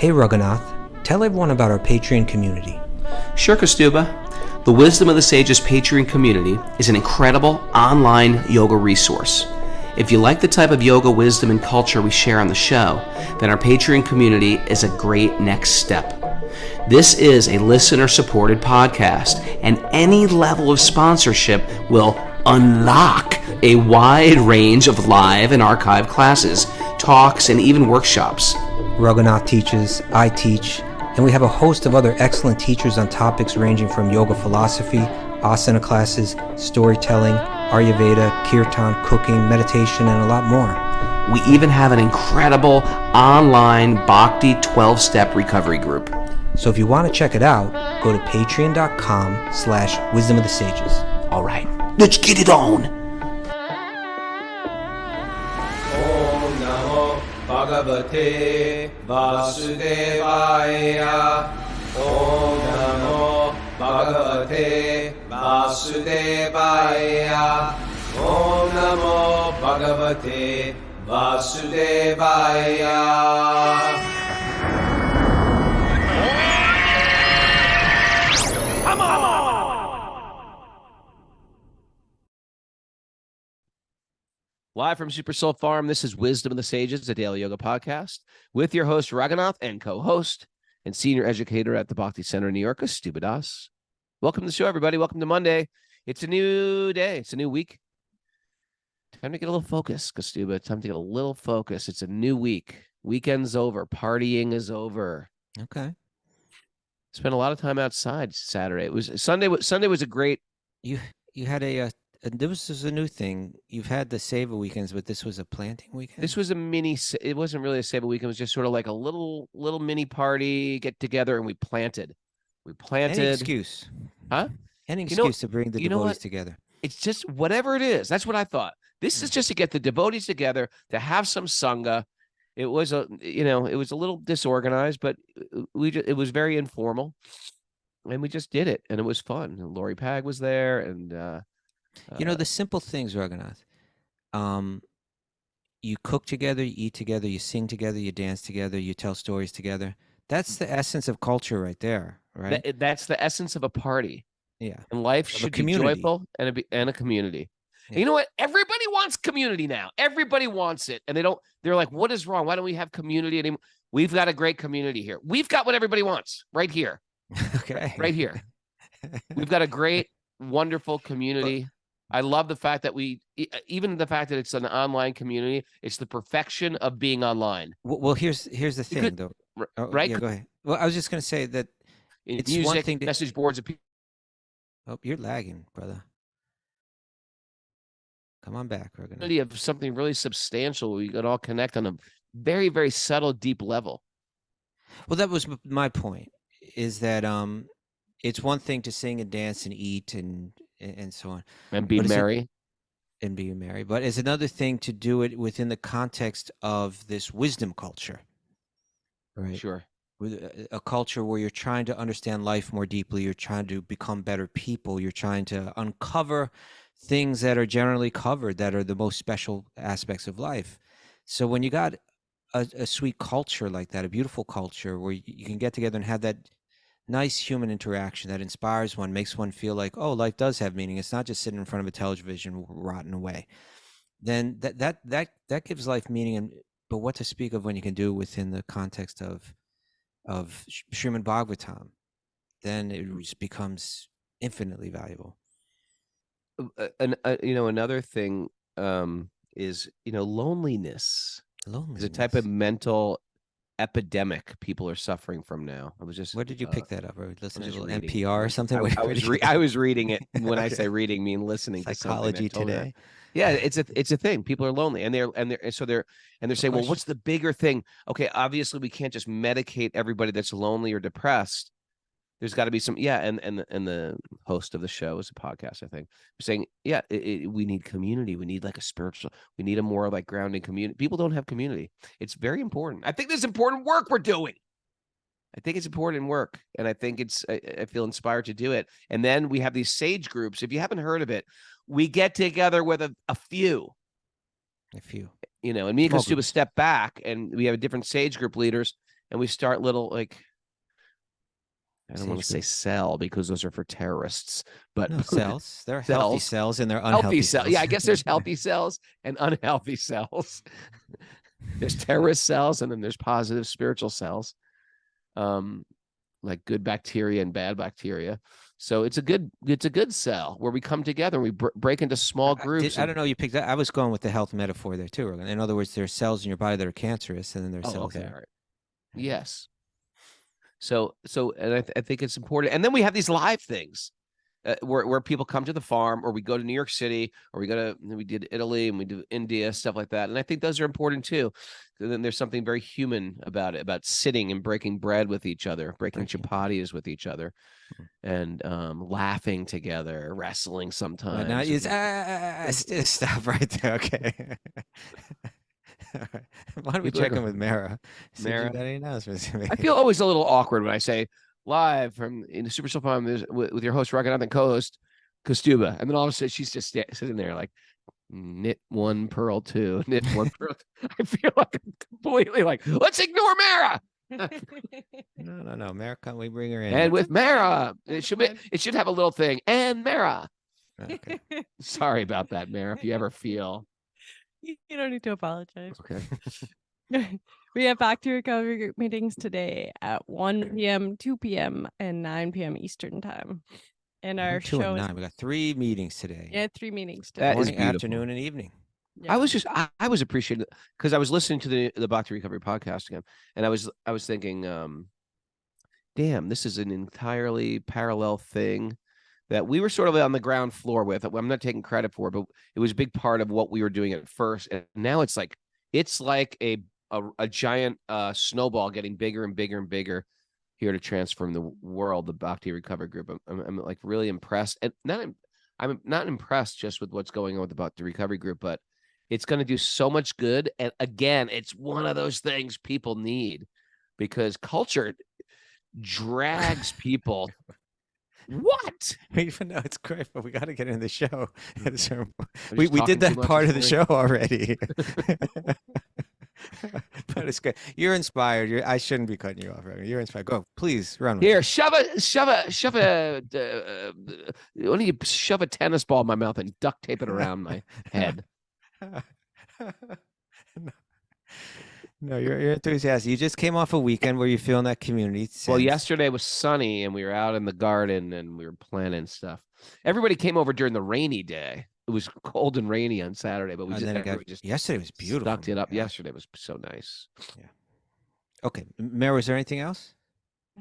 Hey Raghunath, tell everyone about our Patreon community. Sure, Kastuba. The Wisdom of the Sages Patreon community is an incredible online yoga resource. If you like the type of yoga wisdom and culture we share on the show, then our Patreon community is a great next step. This is a listener-supported podcast, and any level of sponsorship will unlock a wide range of live and archived classes, talks, and even workshops. Raghunath teaches, I teach, and we have a host of other excellent teachers on topics ranging from yoga philosophy, asana classes, storytelling, Ayurveda, kirtan, cooking, meditation, and a lot more. We even have an incredible online Bhakti 12-step recovery group. So if you want to check it out, go to patreon.com/wisdom of the sages. All right, let's get it on. Bhagavate Vasudevaya. Om Namo Bhagavate Vasudevaya. Om Namo Bhagavate Vasudevaya. Come on! Live from Super Soul Farm, this is Wisdom of the Sages, a daily yoga podcast, with your host, Raghunath, and co-host and senior educator at the Bhakti Center in New York, Kastuba Das. Welcome to the show, everybody. Welcome to Monday. It's a new day. It's a new week. Time to get a little focus, Kastuba. Time to get a little focus. It's a new week. Weekend's over. Partying is over. Okay. Spent a lot of time outside Saturday. It was Sunday was a great. You had this is a new thing. You've had the Save weekends, but this was a planting weekend? This was a mini, it wasn't really a Save weekend. It was just sort of like a little mini party, get together, and we planted. Any excuse. Huh? Any excuse to bring the devotees together. It's just whatever it is. That's what I thought. This is just to get the devotees together, to have some sangha. It was a little disorganized, but it was very informal, and we just did it, and it was fun. And Lori Pag was there, and the simple things, Raghunath. You cook together, you eat together, you sing together, you dance together, you tell stories together. That's the essence of culture right there, right? That's the essence of a party. Yeah. And life should be joyful and a community. Yeah. And you know what? Everybody wants community now. Everybody wants it. And they're like, what is wrong? Why don't we have community anymore? We've got a great community here. We've got what everybody wants right here. Okay. Right here. We've got a great, wonderful community. I love the fact that even the fact that it's an online community, it's the perfection of being online. Well, here's the thing, though. Right? Yeah, go ahead. Well, I was just going to say that it's music, one thing message boards. Oh, you're lagging, brother. Come on back. We're going to have something really substantial. We could all connect on a very, very subtle, deep level. Well, that was my point, is that it's one thing to sing and dance and eat and so on. And be merry. And be merry. But it's another thing to do it within the context of this wisdom culture. Right. Sure. With a culture where you're trying to understand life more deeply, you're trying to become better people, you're trying to uncover things that are generally covered, that are the most special aspects of life. So when you got a sweet culture like that, a beautiful culture where you can get together and have that nice human interaction that inspires one, makes one feel like, oh, life does have meaning. It's not just sitting in front of a television rotting away. Then that gives life meaning. But what to speak of when you can do it within the context of Srimad Bhagavatam, then it just becomes infinitely valuable. Another thing is loneliness. Is a type of mental epidemic people are suffering from now. I was just. Where did you pick that up? Or listening to NPR or something? I was reading it. When I say reading, I mean listening. Psychology to something Today. Yeah, it's a thing. People are lonely, and they're saying, well, what's the bigger thing? Okay, obviously we can't just medicate everybody that's lonely or depressed. There's got to be some, and the host of the show is a podcast, I think, saying, we need community. We need like a spiritual, we need a more like grounding community. People don't have community. It's very important. I think there's important work we're doing. I think it's important work, and I think I feel inspired to do it. And then we have these sage groups. If you haven't heard of it, we get together with a few. And me and Kastuba step back, and we have different sage group leaders, and we start little like. I don't want to Sage say group. cell because those are for terrorists, but No, cells. There are healthy cells. cells and there are Healthy unhealthy cells. cells. Yeah, I guess there's healthy cells and unhealthy cells. There's terrorist cells and then there's positive spiritual cells, like good bacteria and bad bacteria. So it's a good cell where we come together and we break into small groups. I don't know. You picked that. I was going with the health metaphor there too. In other words, there are cells in your body that are cancerous, and then there are cells. Okay, all right. Yes. So, and I think it's important. And then we have these live things where people come to the farm, or we go to New York City, or we did Italy and we do India, stuff like that. And I think those are important too. And then there's something very human about it, about sitting and breaking bread with each other, breaking chapatis with each other, and laughing together, wrestling sometimes. Now stop right there. Okay. Why don't we check in with Mara? Mara, any announcements to make? I feel always a little awkward when I say live from in the Super Soul Farm with your host Raghunath and co-host Kostuba, and then all of a sudden she's just sitting there like knit one, pearl two, knit one, pearl two. I feel like I'm completely like, let's ignore Mara. No, Mara, can we bring her in? And with Mara, it should have a little thing. And Mara. Okay. Sorry about that, Mara. If you ever feel. You don't need to apologize. Okay. We have Back to Recovery group meetings today at 1 p.m., 2 p.m., and 9 p.m. Eastern time. And our 2 show and is 9. We got 3 meetings today. yeah, 3 meetings today. That is Morning, beautiful. afternoon, and evening. Yeah. I was appreciating because I was listening to the Back to Recovery podcast again, and I was thinking, damn, this is an entirely parallel thing that we were sort of on the ground floor with. I'm not taking credit for, but it was a big part of what we were doing at first, and now it's like a giant snowball getting bigger and bigger and bigger here to transform the world. The Bhakti Recovery Group. I'm like really impressed, and I'm not impressed just with what's going on with the Bhakti Recovery Group, but it's going to do so much good. And again, it's one of those things people need because culture drags people. What? Even though it's great, but we got to get in the show. We We did that part of the show already. But it's good. You're inspired. I shouldn't be cutting you off. You're inspired. Go, please run. With Here, it. shove a. Why don't you shove a tennis ball in my mouth and duct tape it around my head? No, you're enthusiastic. You just came off a weekend where you're feeling that community sense. Well, yesterday was sunny and we were out in the garden and we were planting stuff. Everybody came over during the rainy day. It was cold and rainy on Saturday, but yesterday was beautiful. Stuck it up. Yeah. Yesterday was so nice. Yeah. Okay, Mary, was there anything else?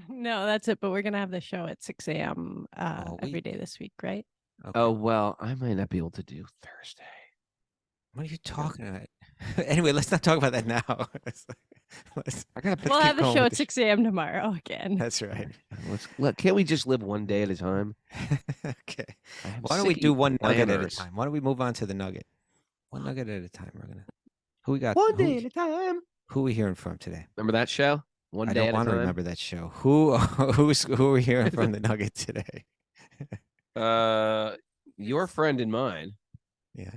No, that's it. But we're gonna have the show at 6 a.m. Every day this week, right? Okay. Oh well, I might not be able to do Thursday. What are you talking about? Anyway, let's not talk about that now. We'll have the show at 6 a.m. tomorrow again. That's right. Can't we just live one day at a time? Okay. Why don't we do one nugget at a time? Why don't we move on to the nugget? One nugget at a time. We're gonna. Who we got? One day at a time. Who are we hearing from today? Remember that show? One day at a time. I don't want to remember that show. Who are we hearing from the nugget today? Your friend and mine. Yeah.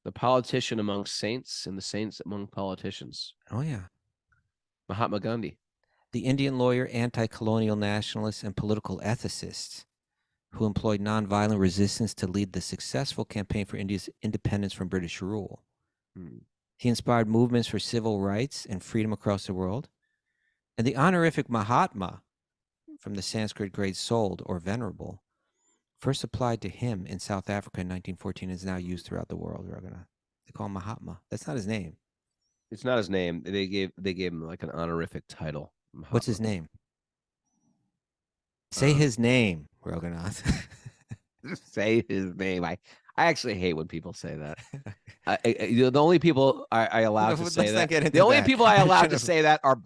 The politician among saints and the saints among politicians. Oh, yeah. Mahatma Gandhi. The Indian lawyer, anti-colonial nationalist, and political ethicist who employed nonviolent resistance to lead the successful campaign for India's independence from British rule. He inspired movements for civil rights and freedom across the world. And the honorific Mahatma, from the Sanskrit grade sold or venerable, first applied to him in South Africa in 1914 and is now used throughout the world. They call him Mahatma. That's not his name. It's not his name. They gave him like an honorific title. Mahatma. What's his name? Say his name, Raghunath. Say his name. I actually hate when people say that. The only people I allowed to say that. The only people I allowed to say that are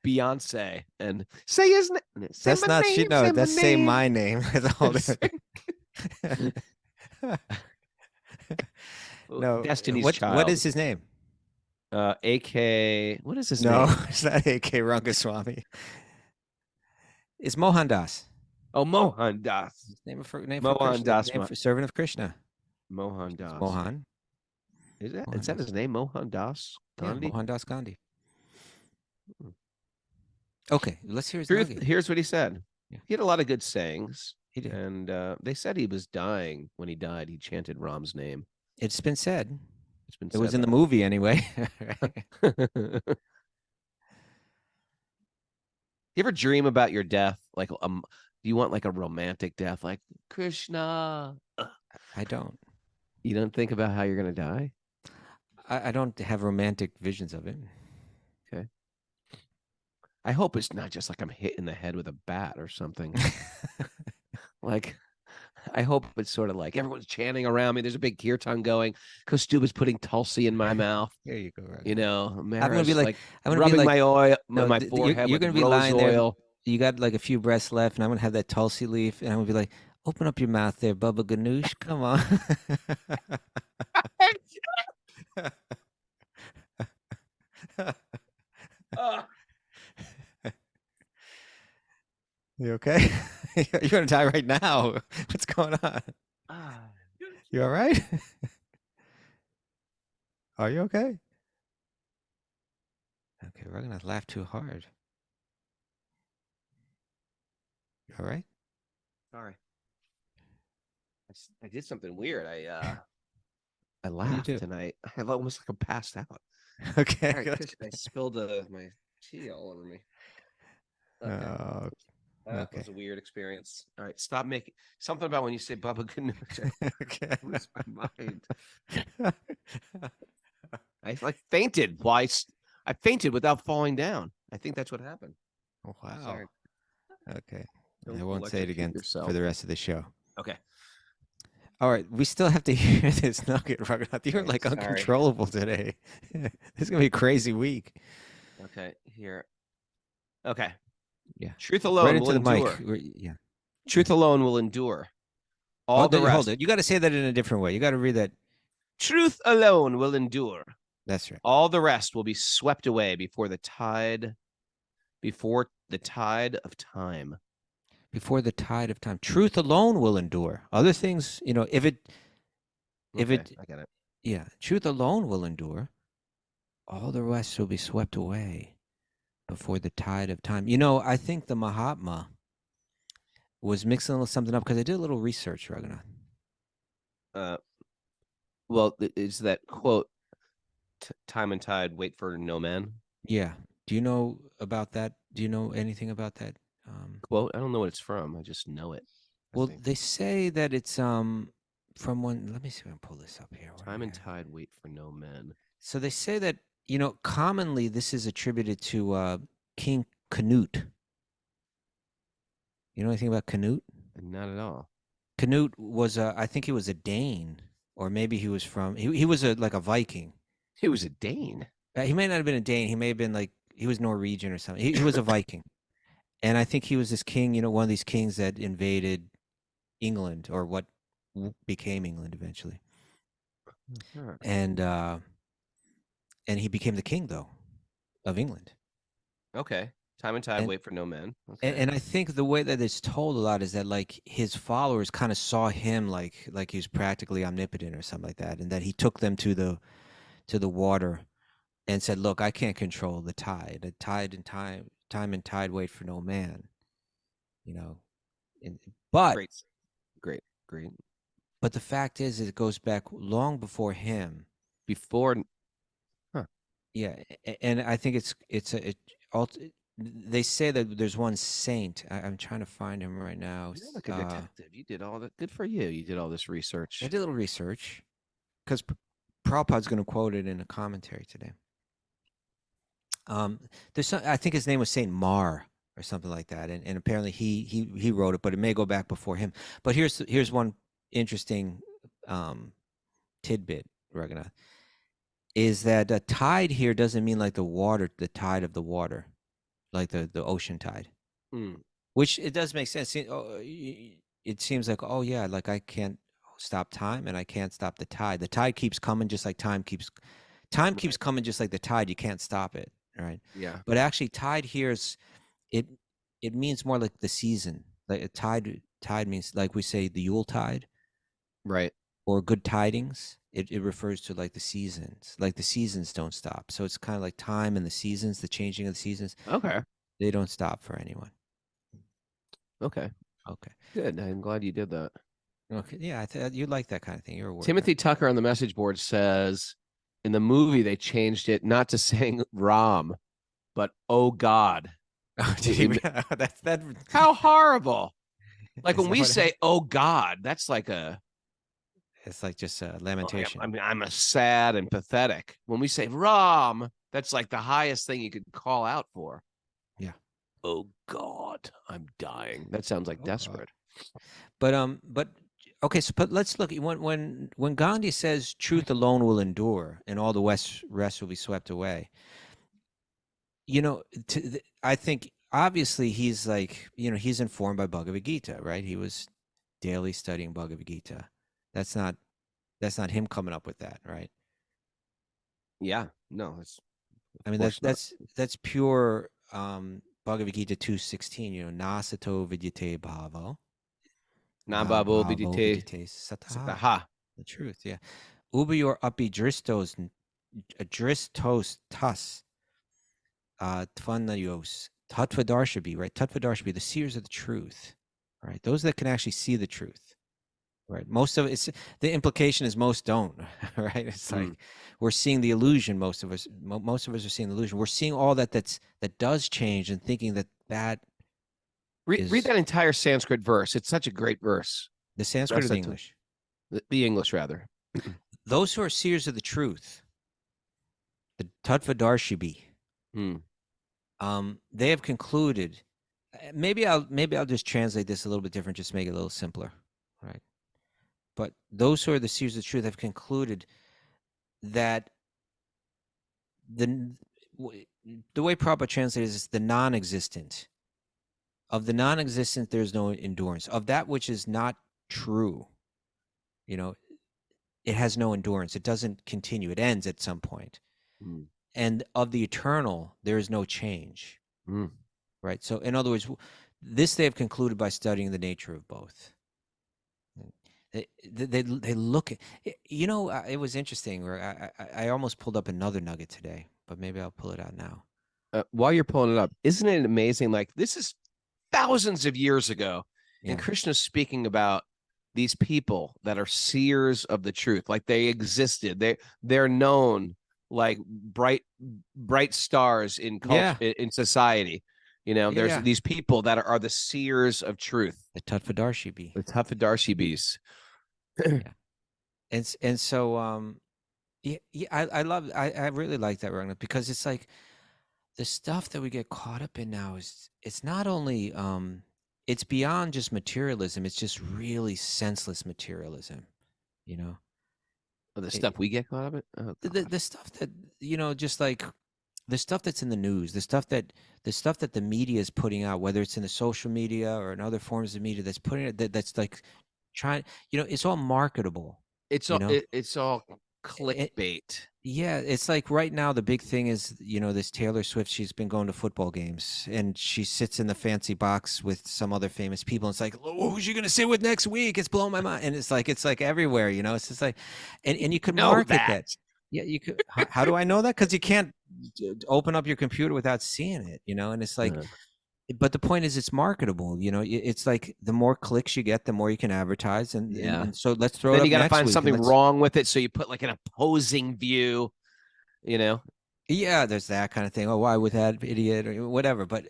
Beyonce and say his name. That's not she. No, that's say my name. No, Destiny's Child. What is his name? AK. What is his name? No, it's not AK Rangaswamy. It's Mohandas. Oh, Mohandas. Name Mohandas. Name for servant of Krishna. Mohandas. Mohan. Is that his name? Mohandas Gandhi. Yeah, Mohandas Gandhi. Okay, let's hear his Truth. nugget. Here's what he said. Yeah. He had a lot of good sayings. He did. And they said he was dying. When he died, he chanted Ram's name. It's been said. It's been It was said in the movie anyway. You ever dream about your death? Like, do you want like a romantic death, like Krishna? I don't. You don't think about how you're gonna die? I don't have romantic visions of it. Okay. I hope it's not just like I'm hit in the head with a bat or something. Like, I hope it's sort of like everyone's chanting around me. There's a big kirtan going. Kostuba's putting tulsi in my mouth. There you go. Right. You know, I'm gonna be Mara's, like, I'm gonna rubbing be like, my oil, no, my forehead you're with gonna be rose lying there. oil. You got like a few breaths left, and I'm gonna have that tulsi leaf, and I'm gonna be like, open up your mouth there, Bubba Ganoush. Come on. You okay? You're gonna die right now. What's going on? You all right? Are you okay? Okay, we're gonna laugh too hard. You all right? Sorry. I did something weird. I do you laughed do? and I almost like I'm passed out. Okay. All right, I spilled my tea all over me. Okay. Oh, That okay. was a weird experience. All right, stop making something about when you say Bubba Ganoush. Okay. I lose my mind. I like fainted. Why? I fainted without falling down. I think that's what happened. Wow. Sorry. Okay. Don't I won't say it electrocute again yourself. for the rest of the show. Okay. All right, we still have to hear this nugget, Raghunath. You're Okay, like sorry. uncontrollable today. This is gonna be a crazy week. Okay. Here. Okay. Yeah. Truth alone Right will into the endure. mic. Yeah. Truth alone will endure. All the rest. Hold it. You got to say that in a different way. You got to read that. Truth alone will endure. That's right. All the rest will be swept away before the tide of time. Before the tide of time. Truth alone will endure. Other things, you know, I get it. Yeah, truth alone will endure. All the rest will be swept away before the tide of time. You know, I think the Mahatma was mixing a little something up because I did a little research, Raghunath. Well, is that quote, time and tide, wait for no man? Yeah. Do you know about that? Do you know anything about that? Quote? I don't know what it's from. I just know it. Well, they say that it's from one. Let me see if I can pull this up here. Time and tide, wait for no man. So they say that, you know, commonly this is attributed to King Canute. You know anything about Canute? Not at all. Canute was I think he was a Dane, or maybe he was from. He was like a Viking. He was a Dane. He may not have been a Dane. He may have been like he was Norwegian or something. He was a Viking, and I think he was this king. You know, one of these kings that invaded England, or what became England eventually. And he became the king though of England. Okay. Time and tide, wait for no man. Okay. And I think the way that it's told a lot is that like his followers kind of saw him like he was practically omnipotent or something like that, and that he took them to the water and said, "Look, I can't control the tide. The tide and time and tide wait for no man." You know, but great. But the fact is, it goes back long before him. Yeah, and I think they say that there's one saint. I'm trying to find him right now. You're like a detective. You did all that. Good for you. You did all this research. I did a little research because Prabhupada's going to quote it in a commentary today. There's some, I think his name was Saint Mar or something like that, and apparently he wrote it, but it may go back before him. But here's one interesting tidbit, Raghunath, is that a tide here doesn't mean like the tide of the water, like the ocean tide, which it does make sense. It seems like, oh yeah, like I can't stop time and I can't stop the tide. The tide keeps coming just like time keeps coming just like the tide. You can't stop it, right? Yeah. But actually, tide here is it means more like the season. Like a tide means, like we say, the Yule tide, right? Or good tidings. It refers to like the seasons. Like the seasons don't stop. So it's kind of like time and the seasons, the changing of the seasons. Okay. They don't stop for anyone. Okay. Okay. Good. I'm glad you did that. Okay. Yeah, you like that kind of thing. You're a word Timothy nerd. Tucker on the message board says in the movie they changed it not to saying Ram, but oh God. Oh, did he? That's that. How horrible. Like Is when that we what say oh God, that's like a it's like just a lamentation. I mean, I'm a sad and pathetic. When we say Ram, that's like the highest thing you could call out for. Yeah. Oh God, I'm dying. That sounds like Oh, desperate. but okay. So, but let's look. When Gandhi says truth alone will endure, and all the rest will be swept away. You know, I think obviously he's like, he's informed by Bhagavad-gita, right? He was daily studying Bhagavad-gita. That's not him coming up with that, right? Yeah, no, that's I mean, that's pure Bhagavad-gita 2:16. Nasato vidyate bhavo, Nababo bhavo vidite vidyate sataha. sataha. The truth, yeah. Ubiyor api dristos tas tvanayos tattvadarshibhi, right? Tattvadarshibhi, the seers of the truth, right? Those that can actually see the truth. Right. Most of it's the implication is most don't, right? It's like we're seeing the illusion. Most of us are seeing the illusion. We're seeing all that does change and thinking that read that entire Sanskrit verse. It's such a great verse. The Sanskrit or the English? The English, rather. Those who are seers of the truth, the Tattvadarshibi, they have concluded. Maybe I'll just translate this a little bit different, just make it a little simpler, right? But those who are the seers of the truth have concluded that the way Prabhupada translated is the non-existent. Of the non-existent, there's no endurance. Of that which is not true, it has no endurance. It doesn't continue. It ends at some point. And of the eternal, there is no change. Right? So in other words, this they have concluded by studying the nature of both. They look at, it was interesting where I almost pulled up another nugget today, but maybe I'll pull it out now. While you're pulling it up, isn't it amazing? Like this is thousands of years ago, and Krishna's speaking about these people that are seers of the truth, like they existed. They're known like bright stars in culture, in society. There's these people that are the seers of truth. The Tattvadarshibi. The Tattvadarshi'bis. And so I love I really like that, Ragnar, because it's like the stuff that we get caught up in now it's not only it's beyond just materialism, it's just really senseless materialism, The stuff we get caught up in? Oh, the stuff that just like the stuff that's in the news, the stuff that the media is putting out, whether it's in the social media or in other forms of media that's putting it that's like trying, it's all marketable. It's all clickbait. It's like right now the big thing is, this Taylor Swift, she's been going to football games and she sits in the fancy box with some other famous people. And it's like, oh, who's she going to sit with next week? It's blowing my mind. And it's like everywhere, it's just like, and you could market that. Yeah, you could. How do I know that? Because you can't open up your computer without seeing it, and it's like, but the point is it's marketable. It's like the more clicks you get, the more you can advertise. And so let's throw it up. Then you got to find something wrong with it. So you put like an opposing view, Yeah, there's that kind of thing. Oh, why would that idiot or whatever? But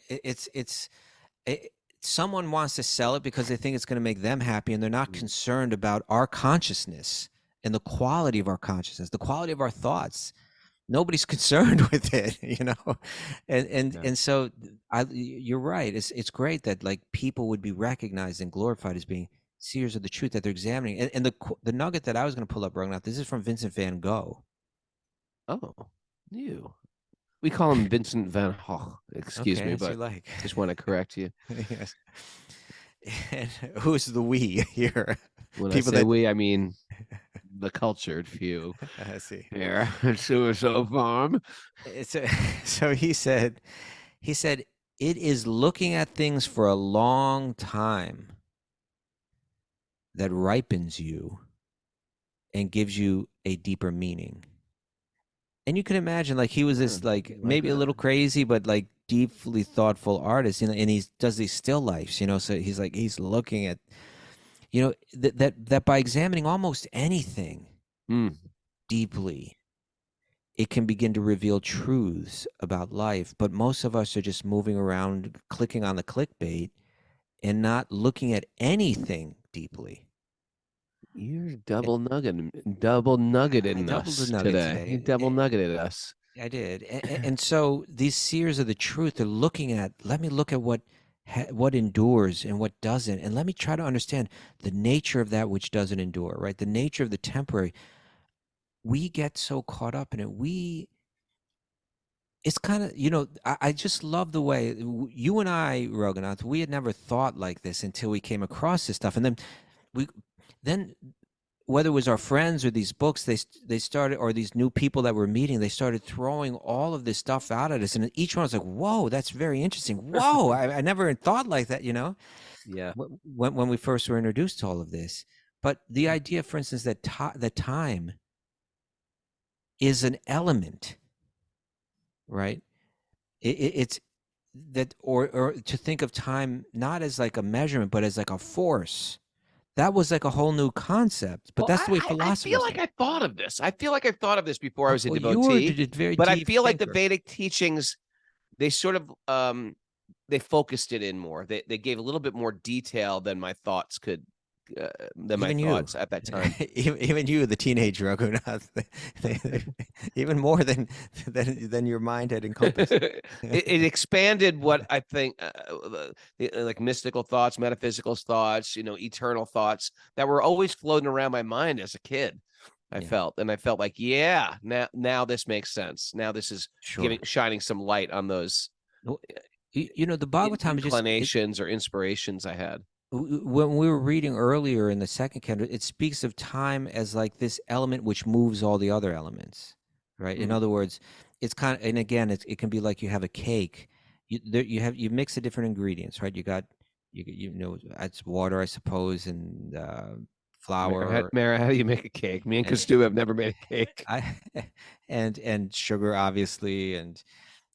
someone wants to sell it because they think it's going to make them happy. And they're not concerned about our consciousness and the quality of our consciousness, the quality of our thoughts. Nobody's concerned with it, and so you're right. It's great that like people would be recognized and glorified as being seers of the truth that they're examining. And the nugget that I was going to pull up, Ragnar, this is from Vincent van Gogh. Oh, you. We call him Vincent van Gogh. Excuse me, but just want to correct you. Yes. And who's the we here? When people I say we, I mean the cultured few. I see. Here at Suicide Farm. So he said, it is looking at things for a long time that ripens you and gives you a deeper meaning. And you can imagine, like, he was this, like, maybe a little crazy, but like deeply thoughtful artist, and he does these still lifes, so he's looking at, that by examining almost anything deeply, it can begin to reveal truths about life. But most of us are just moving around, clicking on the clickbait and not looking at anything deeply. You're double nuggeting us today. You double nuggeted us. I did. And so these seers of the truth, they're looking at, let me look at what endures and what doesn't, and let me try to understand the nature of that which doesn't endure, right? The nature of the temporary. We get so caught up in it. It's kind of, I just love the way you and I, Raghunath, we had never thought like this until we came across this stuff. And then whether it was our friends or these books, they started, or these new people that we're meeting, they started throwing all of this stuff out at us. And each one was like, whoa, that's very interesting. Whoa, I never thought like that, Yeah. When we first were introduced to all of this. But the idea, for instance, that time is an element, right? It's that, or to think of time not as like a measurement, but as like a force. That was like a whole new concept. But that's the way philosophers. I feel like I thought of this. I feel like I thought of this before I was a devotee. You were very but deep I feel like the thinker. Vedic teachings, they sort of they focused it in more. They gave a little bit more detail than my thoughts could. Than my thoughts at that time. Even you, the teenage Raghunath, even more than your mind had encompassed. it expanded what I think, like mystical thoughts, metaphysical thoughts, eternal thoughts that were always floating around my mind as a kid. I felt like, yeah, now this makes sense. Now this is shining some light on those, the Bhagavatam inclinations or inspirations I had. When we were reading earlier in the second canto, it speaks of time as like this element which moves all the other elements, right? In other words, it's kind of, and again, it can be like you have a cake. You mix the different ingredients, right? You got, it's water, I suppose, and flour. Mara, how do you make a cake? Me and Stu have never made a cake. And sugar, obviously, and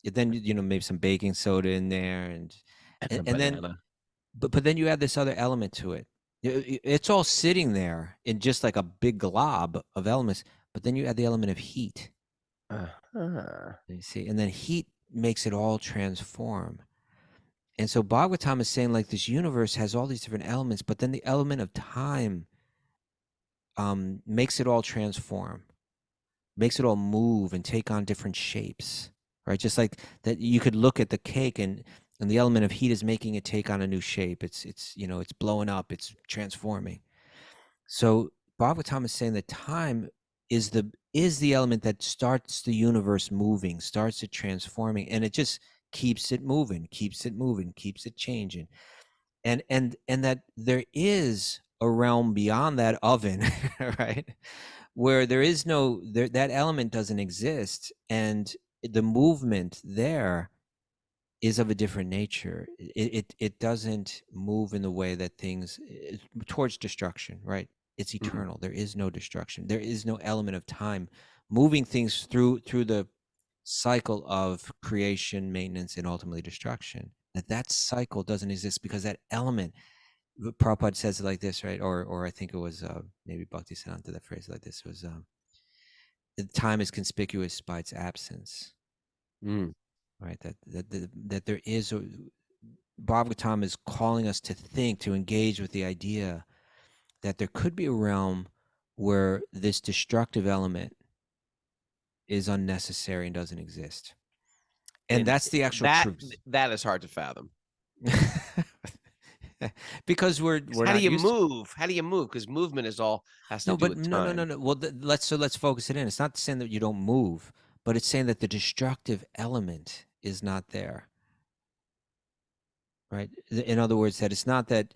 then maybe some baking soda in there, and then. But then you add this other element to it. It's all sitting there in just like a big glob of elements. But then you add the element of heat. You see, and then heat makes it all transform. And so Bhagavatam is saying like this universe has all these different elements, but then the element of time makes it all transform, makes it all move and take on different shapes, right? Just like that, you could look at the cake and the element of heat is making it take on a new shape. It's blowing up, it's transforming. So Bhagavatam is saying that time is the element that starts the universe moving, starts it transforming, and it just keeps it moving, keeps it changing. And that there is a realm beyond that oven, right? Where there is that element doesn't exist, and the movement there is of a different nature. It doesn't move in the way that things towards destruction, right? It's eternal. There is no destruction. There is no element of time moving things through the cycle of creation, maintenance, and ultimately destruction. That cycle doesn't exist because that element, Prabhupada says it like this, right? Or I think it was maybe Bhakti Siddhanta that phrase like this was, time is conspicuous by its absence. Right, that there is Bhagavatam is calling us to think, to engage with the idea that there could be a realm where this destructive element is unnecessary and doesn't exist. And that's the actual truth. That is hard to fathom. Because we're how do you move? How do you move? Because movement has to do with time. No. Well, let's focus it in. It's not saying that you don't move, but it's saying that the destructive element is not there, right? In other words, that it's not that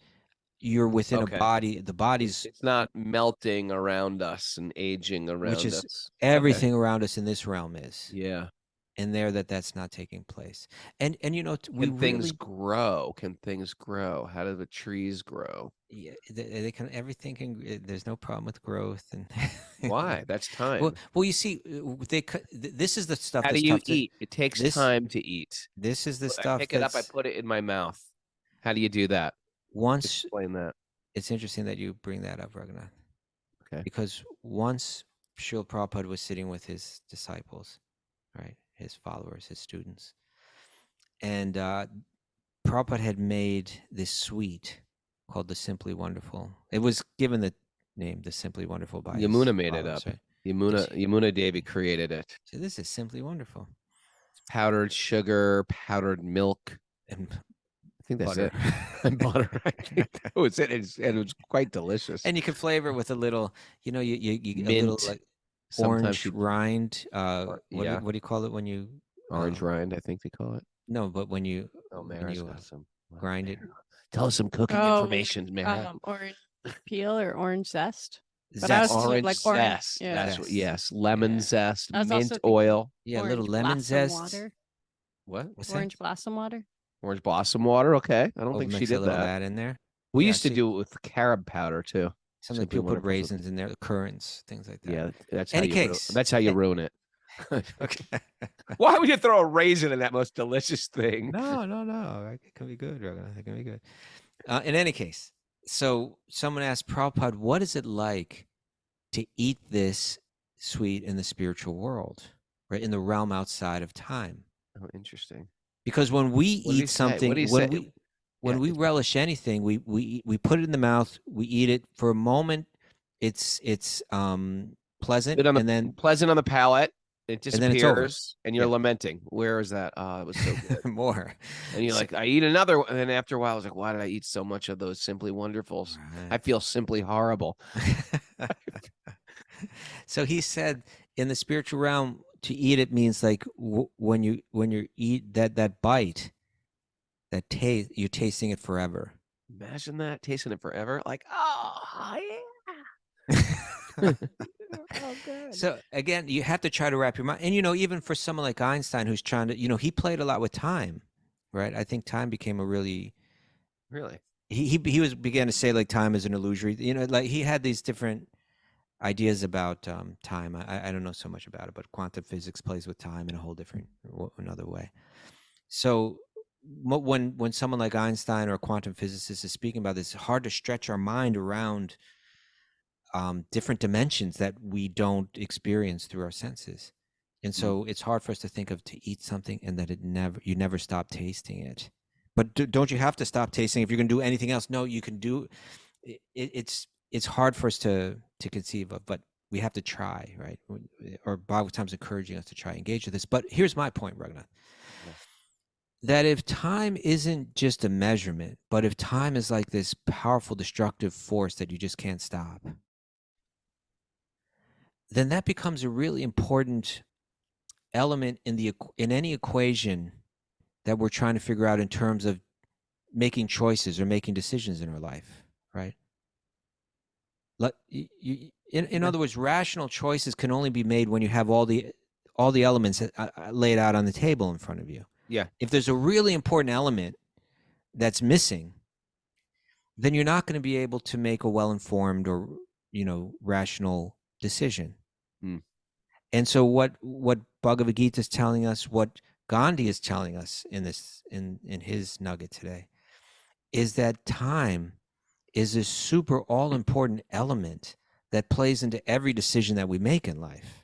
you're within a body. The body's it's not melting around us and aging around us, which is everything around us in this realm is. Yeah. and there that's not taking place. And you know, we Can things really grow? Can things grow? How do the trees grow? yeah, they can everything can there's no problem with growth and Why? That's well time. well you see this is the stuff How do that's you tough to eat? It takes this time to eat. this is the I stuff pick it up, I that's put it in my mouth. How do you do that? once Explain that. it's interesting that you bring that up, Raghunath, Okay. because once Srila Prabhupada was sitting with his disciples, right, his followers, his students, and Prabhupada had made this sweet called the Simply Wonderful. It was given the name the Simply Wonderful by his Yamuna made it followers, up. right? Yamuna Devi created it. So this is Simply Wonderful. It's powdered sugar, powdered milk. And I think that's butter. it. And butter. I think that was it. And it was quite delicious. And you can flavor it with a little, you know, you a little Mint. like Sometimes orange you rind. yeah. What do you call it when you Orange rind, I think they call it. no, but when you Oh, when Mara's you got some. grind it, Tell us some cooking Oh, information, Mara. Orange peel or orange zest. But zest. I was thinking Orange like orange. zest. Yeah. That's what. Zest. Yes, lemon Yeah. zest, I was mint also thinking oil. Yeah, a little orange lemon blossom zest. water. What? What's Orange blossom water. Orange blossom water. Okay, I don't that? think she Mix a did little of that. that in there. We Yeah, used to see, do it with carob powder too. something Simply people put Wonderful. raisins in there, currants, things like that. Yeah, that's Any how you. case. That's how you ruin it. Okay. Why would you throw a raisin in that most delicious thing? No. It can be good, Raghunath. It can be good. In any case, so someone asked Prabhupada, what is it like to eat this sweet in the spiritual world, right? In the realm outside of time. Oh, interesting. Because when we What did he eat say? something, What did he when say? we relish anything, we put it in the mouth, we eat it for a moment. It's pleasant, Good on the and then pleasant on the palate. It and then it's over. disappears, and you're Yeah. lamenting. Where is that? Oh, it was so good. More. And you're So- like, I eat another one. And then after a while, I was like, why did I eat so much of those Simply Wonderfuls? I Right. feel simply horrible. So he said, in the spiritual realm, to eat it means like when you eat that bite, that taste, you're tasting it forever. Imagine that, tasting it forever. Like, oh yeah. Oh, good. So again, you have to try to wrap your mind. And you know, even for someone like Einstein, who's trying to, you know, he played a lot with time, right? I think time became a really Really? he began to say like time is an illusory. You know, like he had these different ideas about time. I don't know so much about it, but quantum physics plays with time in a whole different another way. So when someone like Einstein or a quantum physicist is speaking about this, it's hard to stretch our mind around different dimensions that we don't experience through our senses. And so it's hard for us to think of to eat something and that you never stop tasting it. But don't you have to stop tasting if you're going to do anything else? No, you can do it's hard for us to conceive of, but we have to try, right? Or Bhagavatam's encouraging us to try engage with this. But here's my point, Raghunath. Yeah. That if time isn't just a measurement, but if time is like this powerful destructive force that you just can't stop, then that becomes a really important element in any equation that we're trying to figure out in terms of making choices or making decisions in our life, right? In other words, rational choices can only be made when you have all the elements laid out on the table in front of you. Yeah. If there's a really important element that's missing, then you're not going to be able to make a well-informed or, you know, rational decision. And so what Bhagavad-gita is telling us, what Gandhi is telling us in his nugget today, is that time is a super all-important element that plays into every decision that we make in life.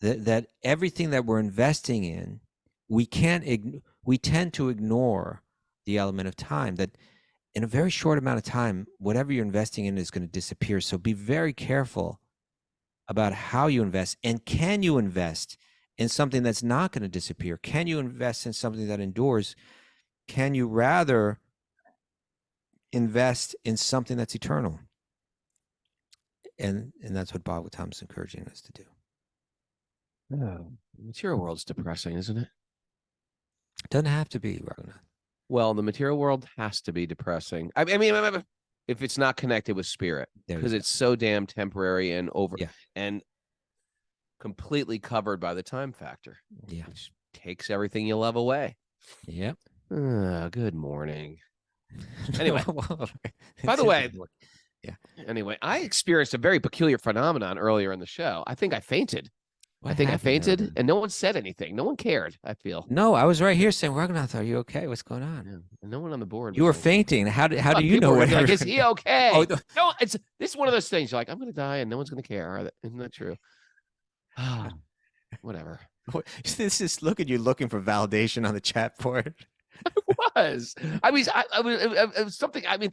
That everything that we're investing in, we tend to ignore the element of time. That in a very short amount of time, whatever you're investing in is going to disappear. So be very careful about how you invest, and can you invest in something that's not going to disappear? Can you invest in something that endures? Can you rather invest in something that's eternal? And that's what Bhagavatam is encouraging us to do. Oh, the material world's depressing, isn't it? It doesn't have to be, Raghunath. Well, the material world has to be depressing. I mean, if it's not connected with spirit, because it's so damn temporary and over. Yeah. And completely covered by the time factor. Yeah. Which takes everything you love away. Yep. Good morning. Anyway, by It's the way, good morning. Yeah. Anyway, I experienced a very peculiar phenomenon earlier in the show. I think I fainted. What I think I happened there, fainted, man? and no one said anything. No one cared, I feel. No, I was right here saying, Raghunath, are you okay? What's going on? Yeah. And no one on the board. You was were saying anything. fainting. How do you People know were what? gonna be like, is he okay? Oh, No, this is one of those things. You're like, I'm going to die, and no one's going to care. Isn't that true? Whatever. This is look at you looking for validation on the chat board. Was. I mean, it was something. I mean,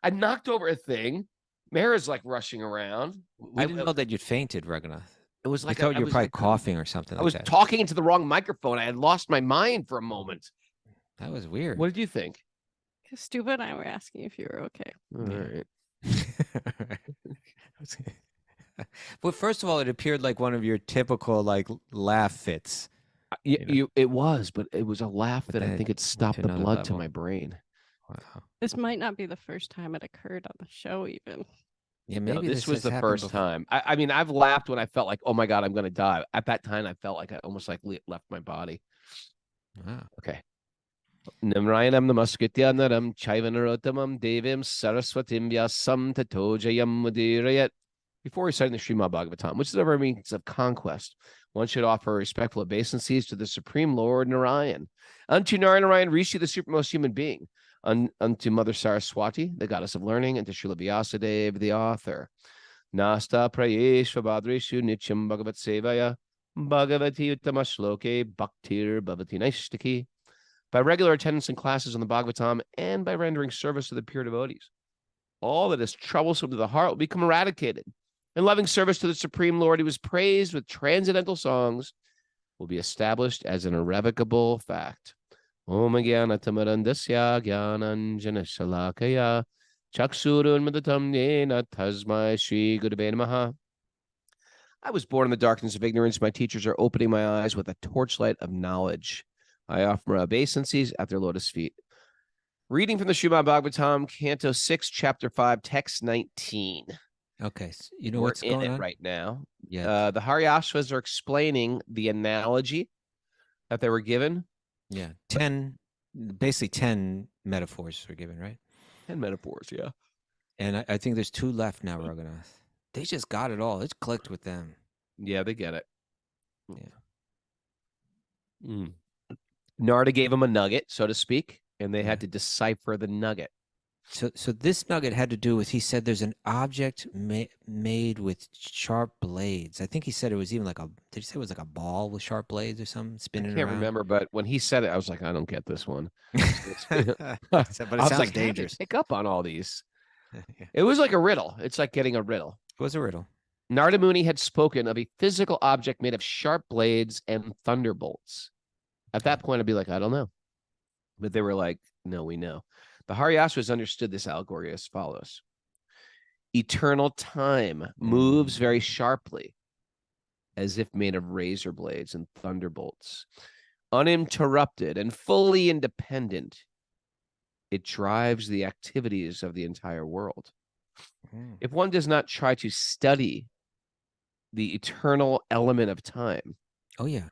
I knocked over a thing. Mara's like rushing around. We didn't know that you'd fainted, Raghunath. It was I like thought you were probably like, coughing or something I like was that. talking into the wrong microphone. I had lost my mind for a moment. That was weird. What did you think? Stupid and I were asking if you were okay. All right. Well, first of all, it appeared like one of your typical like laugh fits. It was, but it was a laugh But that I then think it stopped to the another blood to level. my brain. Wow. This might not be the first time it occurred on the show, even. Yeah, No, maybe this was has the happened first before. time. I mean, I've laughed when I felt like, oh my God, I'm going to die. At that time, I felt like I almost like left my body. Wow. Okay. Namrayanam namaskritya naram chaivanarotamam devim saraswatim vyasam tatojayam mudirayat. Before reciting the Srimad Bhagavatam, which is over means of conquest, one should offer respectful obeisances to the Supreme Lord Narayan, unto Narayan Rishi, the supremmost human being, unto Mother Saraswati, the goddess of learning, and to Srila Vyasadeva, the author. Nasta prayeshva badreshu nityam bhagavat sevaya bhagavati uttama shloke bhaktir bhavati naishtaki. By regular attendance in classes on the Bhagavatam and by rendering service to the pure devotees, all that is troublesome to the heart will become eradicated. In loving service to the Supreme Lord, who was praised with transcendental songs, will be established as an irrevocable fact. Om Gyana Tamarandasya Gyananjana Shalakaya Chaksurun Madatam Yena Tasmai Shri Gurave Namaha. I was born in the darkness of ignorance. My teachers are opening my eyes with a torchlight of knowledge. I offer my obeisances at their lotus feet. Reading from the Srimad Bhagavatam, Canto 6, Chapter 5, Text 19. Okay, so you know We're what's in going it on right now. Yeah. The Haryashvas are explaining the analogy that they were given. Yeah, 10, basically 10 metaphors were given, right? 10 metaphors, yeah. And I think there's 2 left now, Raghunath. They just got it all. It's clicked with them. Yeah, they get it. Yeah. Narada gave them a nugget, so to speak, and they had to decipher the nugget. So this nugget had to do with, he said there's an object made with sharp blades. I think he said it was even like did he say it was like a ball with sharp blades or something spinning I can't around? remember, but when he said it, I was like, I don't get this one. But it sounds dangerous. Pick up on all these. Yeah. It was like a riddle. It's like getting a riddle. It was a riddle. Narada Muni had spoken of a physical object made of sharp blades and thunderbolts. At that point, I'd be like, I don't know. But they were like, no, we know. The Haryashvas understood this allegory as follows. Eternal time moves very sharply, as if made of razor blades and thunderbolts. Uninterrupted and fully independent, it drives the activities of the entire world. If one does not try to study the eternal element of time, oh yeah,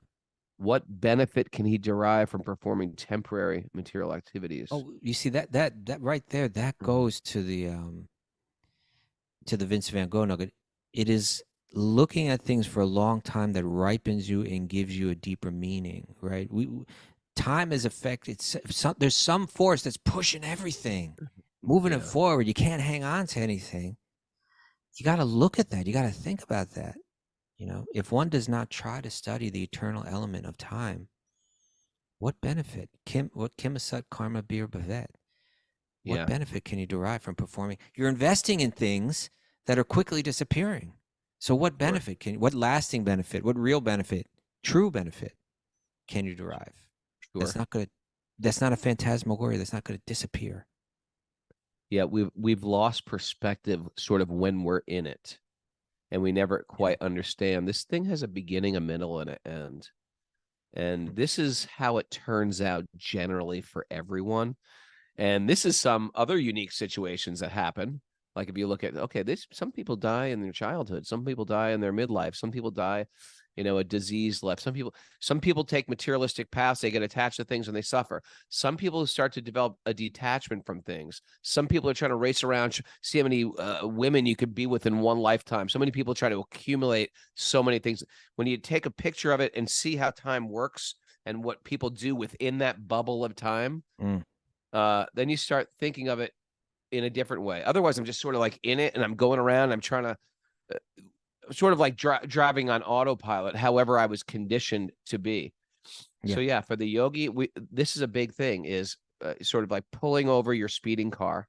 what benefit can he derive from performing temporary material activities? Oh, you see that right there, that goes to the Vince Van Gogh nugget. It is looking at things for a long time that ripens you and gives you a deeper meaning, right? Time is affected. There's some force that's pushing everything, moving it forward. You can't hang on to anything. You got to look at that. You got to think about that. You know, if one does not try to study the eternal element of time, what benefit? What Kimasat Karma Bir Bhavet? What benefit can you derive from performing? You're investing in things that are quickly disappearing. So what benefit what lasting benefit, what real benefit, true benefit can you derive? That's not a phantasmagoria. That's not going to disappear. Yeah, we've lost perspective sort of when we're in it. And we never quite understand. This thing has a beginning, a middle, and an end. And this is how it turns out generally for everyone. And this is some other unique situations that happen. Like if you look at, some people die in their childhood. Some people die in their midlife. Some people die a disease left. Some people take materialistic paths, they get attached to things and they suffer. Some people start to develop a detachment from things. Some people are trying to race around, see how many women you could be with in one lifetime. So many people try to accumulate so many things. When you take a picture of it and see how time works and what people do within that bubble of time, then you start thinking of it in a different way. Otherwise, I'm just sort of like in it and I'm going around, I'm trying to sort of like driving on autopilot, however I was conditioned to be. Yeah. So yeah, for the yogi, this is a big thing, is sort of like pulling over your speeding car,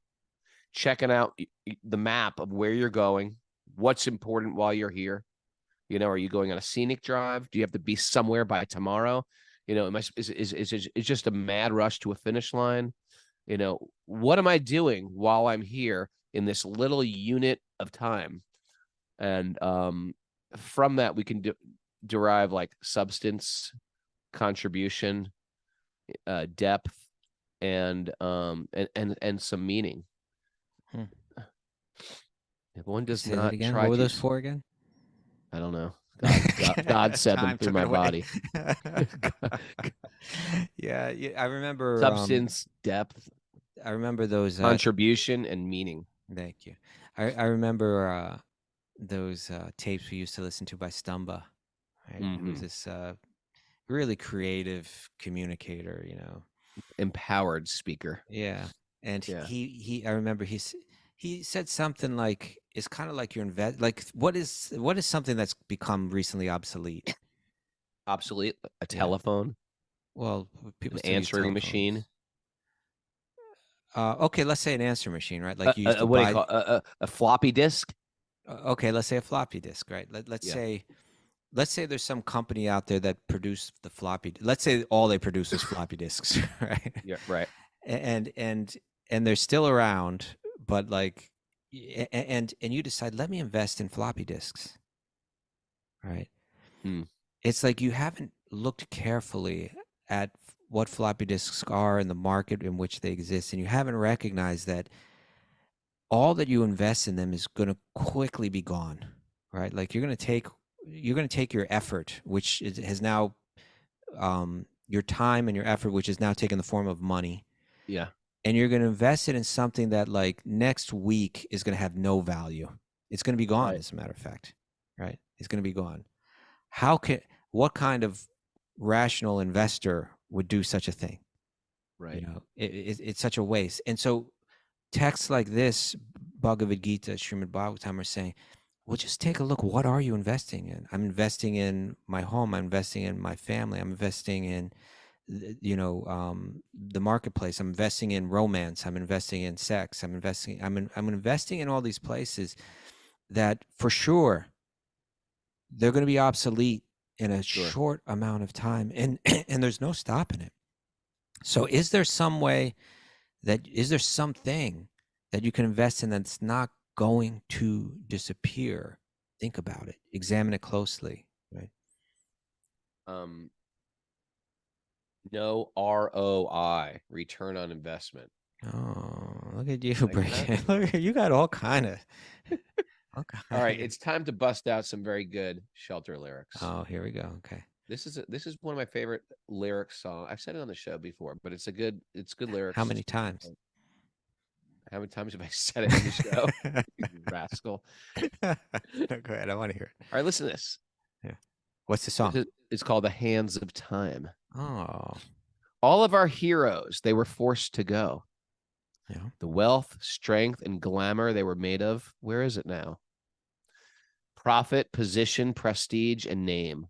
checking out the map of where you're going, what's important while you're here. Are you going on a scenic drive? Do you have to be somewhere by tomorrow? Is just a mad rush to a finish line? What am I doing while I'm here in this little unit of time? And from that, we can derive like substance, contribution, depth, and some meaning. If one does Say not that again. try What were to, those for again? I don't know. God said them Time through took my it away. body. Yeah, I remember Substance, depth, I remember those. contribution, and meaning. Thank you. I remember those tapes we used to listen to by Stumba. Right, he was this really creative communicator. Empowered speaker. Yeah, and Yeah. he I remember he said something like, it's kind of like like what is something that's become recently obsolete? Obsolete? A telephone? Well, people An still use answering telephones. machine? Okay, let's say an answer machine, right? Like you used to what do buy. you call a floppy disk? Okay, let's say a floppy disk, right? Let's say there's some company out there that produced the floppy. Let's say all they produce is floppy disks, right? Yeah, right. And they're still around, but like, and you decide, let me invest in floppy disks, right? It's like you haven't looked carefully at what floppy disks are in the market in which they exist, and you haven't recognized that all that you invest in them is going to quickly be gone, right? Like you're going to take your effort, which has now your time and your effort, which is now taken the form of money. Yeah. And you're going to invest it in something that like next week is going to have no value. It's going to be gone, Right. as a matter of fact, right? It's going to be gone. What kind of rational investor would do such a thing? Right. It's such a waste. And so texts like this, Bhagavad-gita, Srimad Bhagavatam, are saying, well, just take a look. What are you investing in? I'm investing in my home. I'm investing in my family. I'm investing in, the marketplace. I'm investing in romance. I'm investing in sex. I'm investing in all these places that for sure they're going to be obsolete in a short amount of time, and there's no stopping it. So is there something that you can invest in that's not going to disappear? Think about it. Examine it closely, right? No ROI, return on investment. Oh, look at you, breaking. Look, you got all kind of. All right, it's time to bust out some very good Shelter lyrics. Oh, here we go. Okay. This is one of my favorite lyric songs. I've said it on the show before, but it's good lyrics. How many times? How many times have I said it on the show? You rascal. No, go ahead. I want to hear it. All right, listen to this. Yeah. What's the song? It's called The Hands of Time. Oh. All of our heroes, they were forced to go. Yeah. The wealth, strength, and glamour they were made of, where is it now? Profit, position, prestige, and name.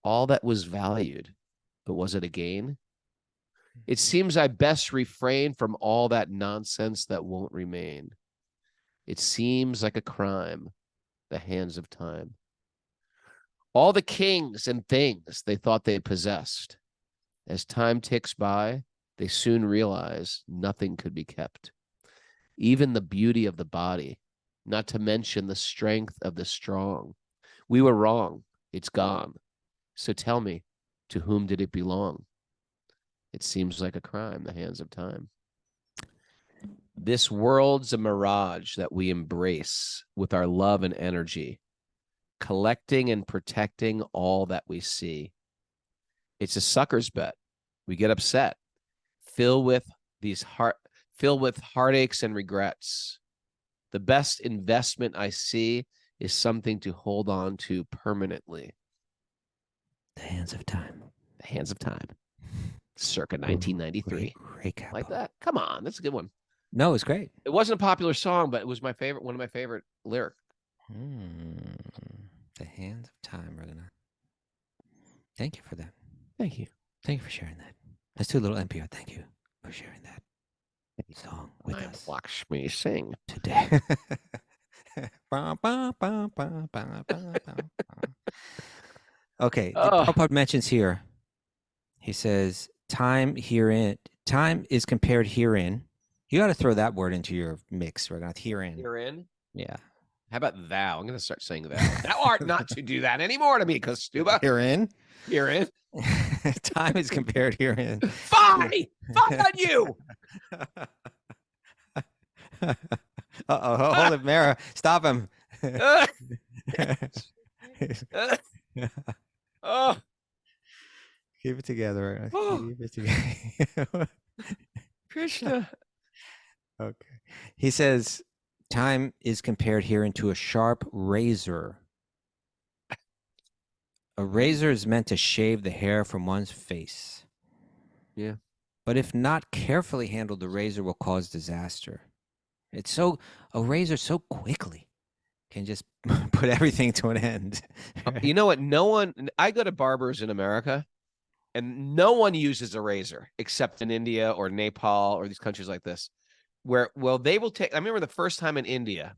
All that was valued, but was it a gain? It seems I best refrain from all that nonsense that won't remain. It seems like a crime, the hands of time. All the kings and things they thought they possessed. As time ticks by, they soon realize nothing could be kept. Even the beauty of the body, not to mention the strength of the strong. We were wrong. It's gone. So tell me, to whom did it belong? It seems like a crime, the hands of time. This world's a mirage that we embrace with our love and energy. collecting and protecting all that we see. It's a sucker's bet. We get upset, filled with heartaches and regrets. The best investment I see is something to hold on to permanently. The Hands of Time. The Hands of Time. Circa 1993. Great capo. Like that? Come on, that's a good one. No, it's great. It wasn't a popular song, but it was my favorite. One of my favorite lyrics. The Hands of Time, Raghunath. Thank you for that. Thank you. Thank you for sharing that. Let's do a little NPR. Thank you for sharing that song with us. Watch me sing today. Okay, Prabhupada mentions here. He says, time is compared herein. You got to throw that word into your mix, right? Not herein. Herein? Yeah. How about thou? I'm going to start saying thou. Thou art not to do that anymore to me, Kostuba. Herein? Herein? Time is compared herein. Fie! Fuck on you! Hold it, Mara. Stop him. Oh. Keep it together. Keep it together. Krishna. Okay. He says, time is compared here into a sharp razor. A razor is meant to shave the hair from one's face. Yeah. But if not carefully handled, the razor will cause disaster. A razor so quickly can just put everything to an end. You know what? I go to barbers in America, and no one uses a razor except in India or Nepal or these countries like this, where, well, they will take. I remember the first time in India,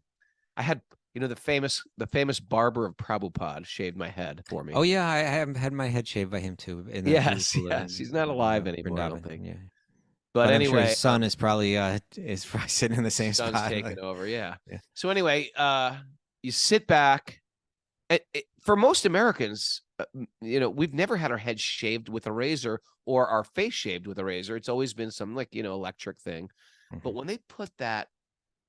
I had, the famous barber of Prabhupada shaved my head for me. Oh yeah, I have had my head shaved by him too. Yes, he's not alive anymore, I don't think. Yeah. But I'm anyway, sure his son is probably sitting in the same son's spot. taking over. Yeah. So anyway, you sit back. For most Americans, we've never had our heads shaved with a razor or our face shaved with a razor. It's always been some electric thing. Mm-hmm. But when they put that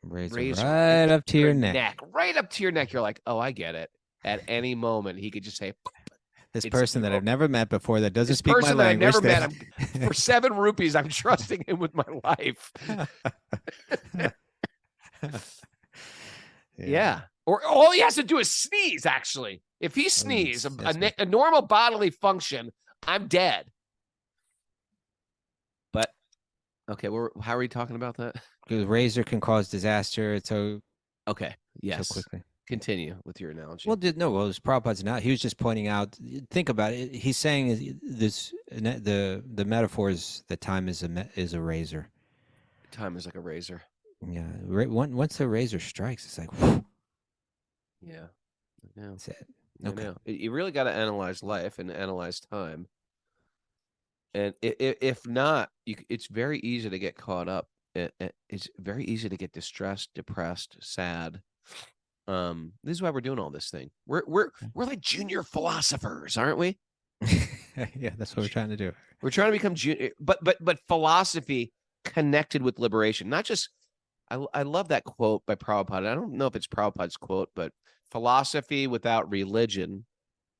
razor right up to your neck, right up to your neck, you're like, oh, I get it. At any moment, he could just say, this person that I've never met before that doesn't speak my language. I've never met him. For 7 rupees, I'm trusting him with my life. Yeah. Or all he has to do is sneeze, actually. If he sneezes, a normal bodily function, I'm dead. But, okay, how are we talking about that? Because razor can cause disaster. Okay, yes. So quickly. Continue with your analogy. Well, it was Prabhupada's now. He was just pointing out, think about it. He's saying the metaphor is that time is a razor. Time is like a razor. Yeah. Once the razor strikes, it's like, whew. Yeah. That's it. Okay. You really got to analyze life and analyze time. And if not, it's very easy to get caught up. It's very easy to get distressed, depressed, sad. This is why we're doing all this thing. We're like junior philosophers, aren't we? Yeah, that's what we're trying to do. We're trying to become junior, but philosophy connected with liberation. Not just. I love that quote by Prabhupada. I don't know if it's Prabhupada's quote, but philosophy without religion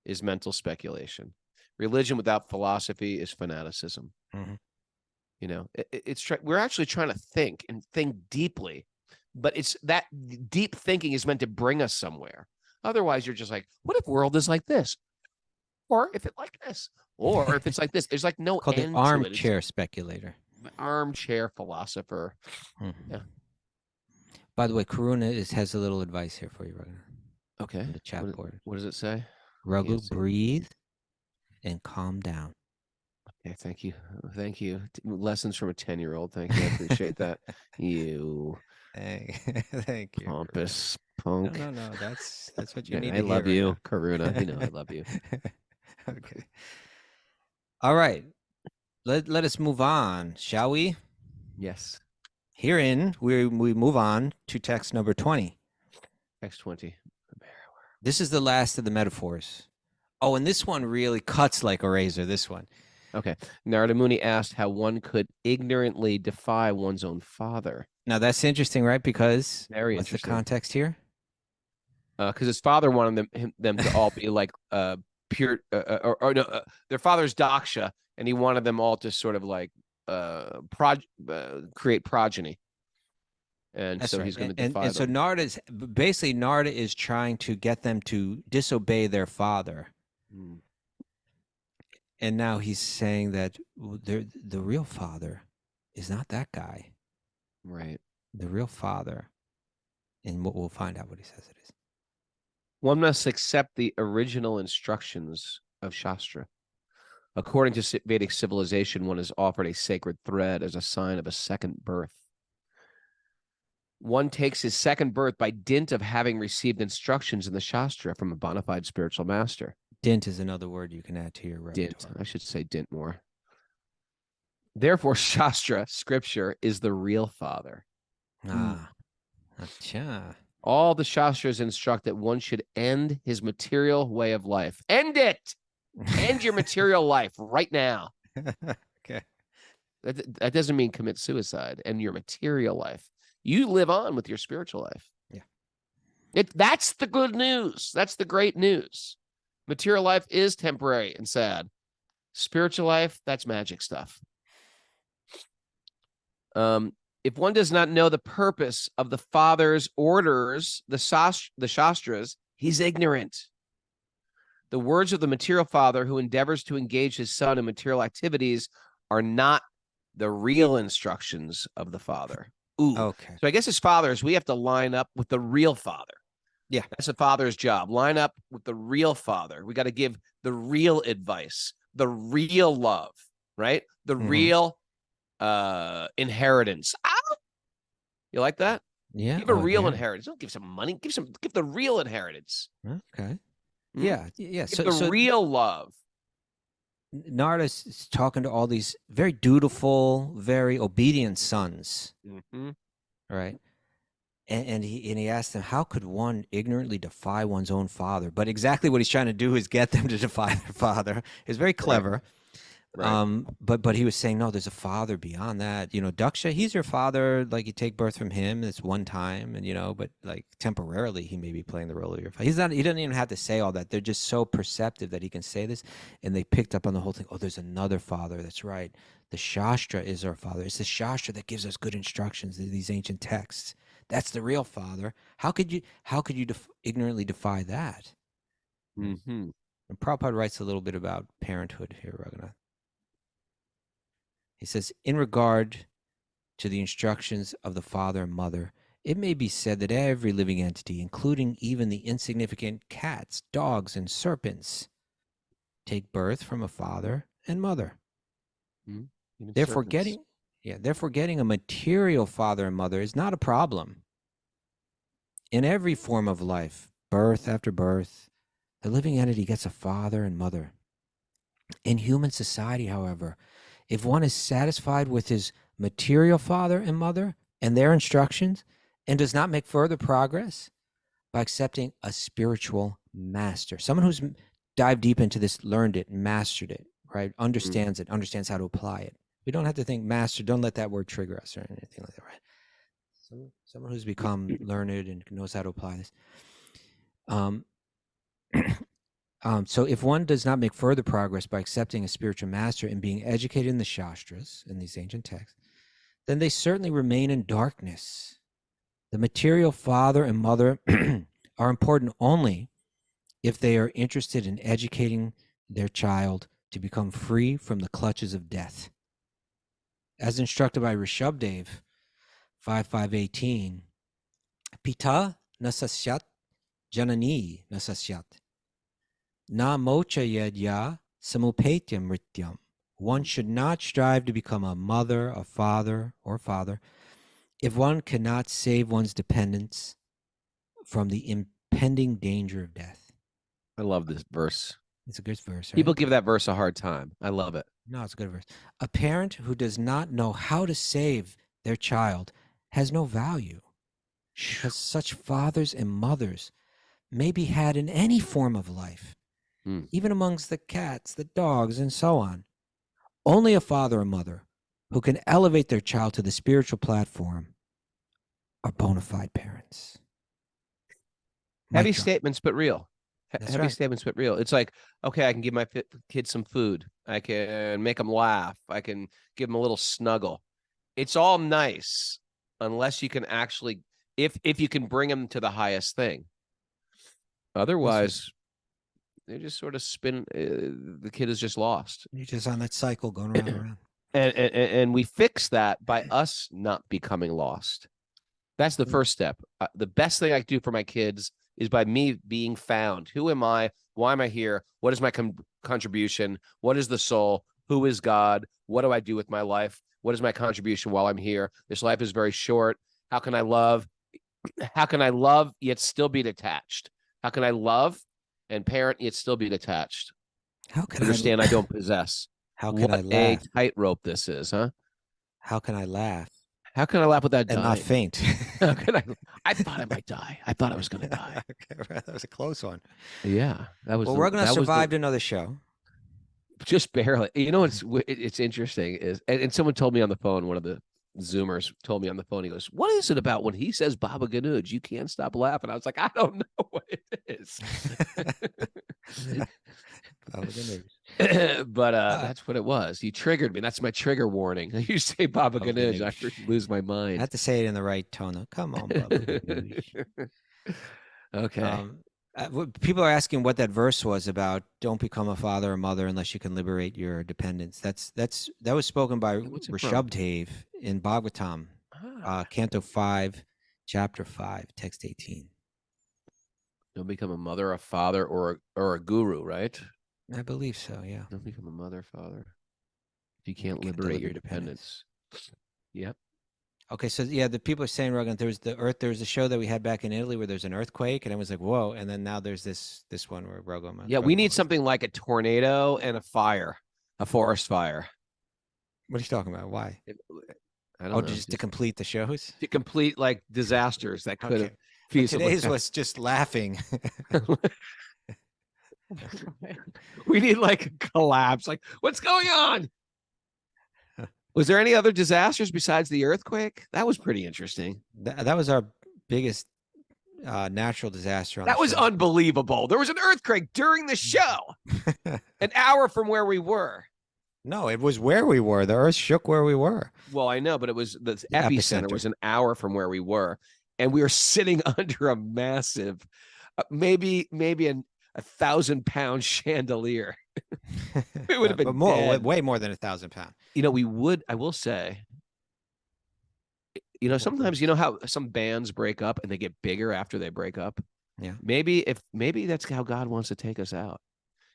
is mental speculation. Religion without philosophy is fanaticism. Mm-hmm. We're actually trying to think deeply. But it's that deep thinking is meant to bring us somewhere. Otherwise, you're just like, what if world is like this? Or if it's like this? Or if it's like this? There's like no called end the armchair speculator. Armchair philosopher. Mm-hmm. Yeah. By the way, Karuna has a little advice here for you, Raghu. Okay. The chat board. What does it say? Raghu, breathe and calm down. Okay, thank you. Thank you. Lessons from a 10-year-old. Thank you. I appreciate that. You... Thank you. Pompous punk. No. That's what you need. I love you, Karuna. I love you. Okay. All right. Let us move on, shall we? Yes. Herein, we move on to text number 20. Text 20. This is the last of the metaphors. Oh, and this one really cuts like a razor. This one. Okay. Narada Muni asked how one could ignorantly defy one's own father. Now, that's interesting, right? Because Very what's interesting. The context here? because his father wanted them to all be like pure, or no, their father's Daksha, and he wanted them all to sort of like create progeny. And That's so right. he's going to And defy so them. Narada is trying to get them to disobey their father. Mm. And now he's saying that the real father is not that guy. Right. The real father, and we'll find out what he says it is. One must accept the original instructions of Shastra. According to Vedic civilization, one is offered a sacred thread as a sign of a second birth. One takes his second birth by dint of having received instructions in the Shastra from a bona fide spiritual master. Dint is another word you can add to your repertoire. Dint. I should say dint more. Therefore, Shastra, scripture, is the real father. Ah. Acha. All the Shastras instruct that one should end his material way of life. End it! End your material life right now. Okay. That doesn't mean commit suicide. End your material life. You live on with your spiritual life. Yeah. That's the good news. That's the great news. Material life is temporary and sad. Spiritual life, that's magic stuff. If one does not know the purpose of the father's orders, the Shastras, he's ignorant. The words of the material father who endeavors to engage his son in material activities are not the real instructions of the father. Ooh. Okay. So I guess as fathers, we have to line up with the real father. Yeah. That's a father's job. Line up with the real father. We got to give the real advice, the real love, right? The real inheritance. Ah! You like that? Yeah. Give a real inheritance. Don't give some money. Give the real inheritance. Okay. Yeah. Yeah. Give the real love. Narada's talking to all these very dutiful, very obedient sons. Mm-hmm. Right. And he asked them, how could one ignorantly defy one's own father? But exactly what he's trying to do is get them to defy their father. It's very clever. Right. But he was saying, no, there's a father beyond that. You know, Daksha, he's your father. Like, you take birth from him. It's one time, and but like temporarily, he may be playing the role of your father. He doesn't even have to say all that. They're just so perceptive that he can say this, and they picked up on the whole thing. Oh, there's another father. That's right. The Shastra is our father. It's the Shastra that gives us good instructions. These ancient texts. That's the real father. How could you ignorantly defy that? Mm-hmm. And Prabhupada writes a little bit about parenthood here, Raghunath. He says, in regard to the instructions of the father and mother, it may be said that every living entity, including even the insignificant cats, dogs, and serpents, take birth from a father and mother. Mm-hmm. Therefore, getting a material father and mother is not a problem. In every form of life, birth after birth, the living entity gets a father and mother. In human society, however, if one is satisfied with his material father and mother and their instructions and does not make further progress by accepting a spiritual master, someone who's dived deep into this, learned it, mastered it, right? Understands it, understands how to apply it. We don't have to think master. Don't let that word trigger us or anything like that, right? Someone who's become learned and knows how to apply this. So if one does not make further progress by accepting a spiritual master and being educated in the Shastras, in these ancient texts, then they certainly remain in darkness. The material father and mother are important only if they are interested in educating their child to become free from the clutches of death. As instructed by Rishabdev, 5.5.18, Pita nasasyat, janani nasasyat. Na mocha yadya samupatyam mrityam. One should not strive to become a mother, a father, or father if one cannot save one's dependents from the impending danger of death. I love this verse. It's a good verse, right? People give that verse a hard time. I love it. No, it's a good verse. A parent who does not know how to save their child has no value, because such fathers and mothers may be had in any form of life, even amongst the cats, the dogs, and so on. Only a father or mother who can elevate their child to the spiritual platform are bona fide parents. Heavy Mic drop. statements, but real. That's Heavy right. statements, but real. It's like, okay, I can give my kids some food. I can make them laugh. I can give them a little snuggle. It's all nice unless you can actually, if you can bring them to the highest thing. Otherwise, they just sort of spin. The kid is just lost. You're just on that cycle going round and round. And we fix that by us not becoming lost. That's the first step. The best thing I can do for my kids is by me being found. Who am I? Why am I here? What is my contribution? What is the soul? Who is God? What do I do with my life? What is my contribution while I'm here? This life is very short. How can I love? How can I love yet still be detached? How can I love and parent yet still be detached? How can Understand I don't possess. How can I What laugh? a tightrope this is, huh? How can I laugh How can I laugh without and dying? not faint? How can I thought I might die. I thought I was going to die. Okay, that was a close one. Yeah, that was. Well, the- we're going that to was the- survive another show. just barely. You know, it's interesting is, and someone told me on the phone. One of the Zoomers told me on the phone. He goes, "What is it about when he says Baba Ganoush? You can't stop laughing." I was like, "I don't know what it is." Baba Ganoush. But that's what it was. He triggered me. That's my trigger warning. You say Baba Baba Ganoush, I Ganoush. lose my I mind. have to say it in the right tone. Though. Come on, Baba Ganoush. Okay. People are asking what that verse was about. Don't become a father or mother unless you can liberate your dependents. That was spoken by what's it from? Rishabdev in Bhagavatam, Canto 5, Chapter 5, Text 18. Don't become a mother, a father, or a guru, right? I believe so. Yeah. Don't become a mother, father. If you can't can't liberate deliver your dependence. dependence. Yep. Okay, so yeah, the people are saying, Rogan, there was a show that we had back in Italy where there's an earthquake, and it was like, whoa, and then now there's this one where Rogan. Yeah, we need something like a tornado and a fire, a forest fire. What are you talking about? Why? I don't Oh, know. just to complete the shows. To complete like disasters that could have Okay. But feasibly today's happened. was just laughing. We need like a collapse. Like, what's going on? Was there any other disasters besides the earthquake? That was pretty interesting. That was our biggest natural disaster. On That the was show. unbelievable. There was an earthquake during the show, an hour from where we were. No, it was where we were. The earth shook where we were. Well, I know, but it was the epicenter was an hour from where we were, and we were sitting under a massive, maybe a 1,000-pound chandelier. It would have been way more than 1,000 pounds. You know, I will say, you know, sometimes you know how some bands break up and they get bigger after they break up. Yeah. Maybe that's how God wants to take us out,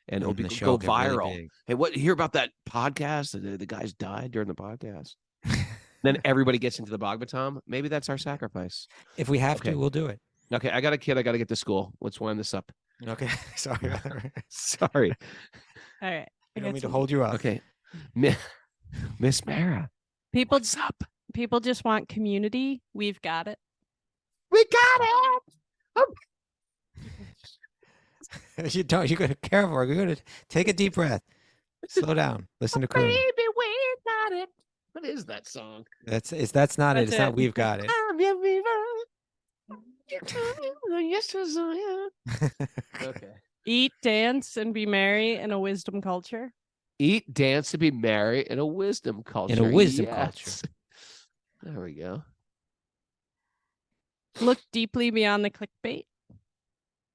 and it'll go get really viral. big. Hey, what you hear about that podcast? The guys died during the podcast. Then everybody gets into the Bhagavatam. Maybe that's our sacrifice. If we have Okay. to, we'll do it. Okay, I got a kid. I got to get to school. Let's wind this up. Okay. Sorry. Sorry. All right. I You got want me to some- hold you up? Okay, Miss Mara, People what's up? people just want community. We've got it. We got it. You don't. You got to careful. You're going to take a deep breath. Slow down. Listen to Crooner. Baby, we got it. What is that song? That's not it. That's It's not. it. We've got it. Okay. Eat, dance, and be merry in a wisdom culture. Eat, dance, and be merry in a wisdom culture. In a wisdom Yes. culture. There we go. Look deeply beyond the clickbait.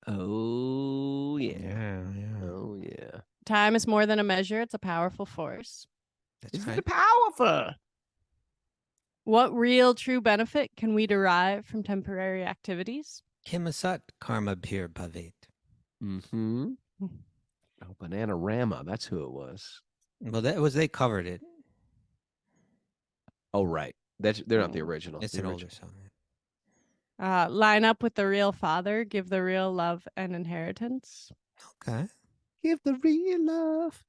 Oh yeah. Yeah. Oh yeah. Time is more than a measure. It's a powerful force. That's It's right. powerful. What real true benefit can we derive from temporary activities? Kimasat karma bhir bhavet. Mm-hmm. Oh, Bananarama. That's who it was. Well, they covered it. Oh, right. They're not the original. It's The an older original. song. Line up with the real father. Give the real love and inheritance. Okay. Give the real love.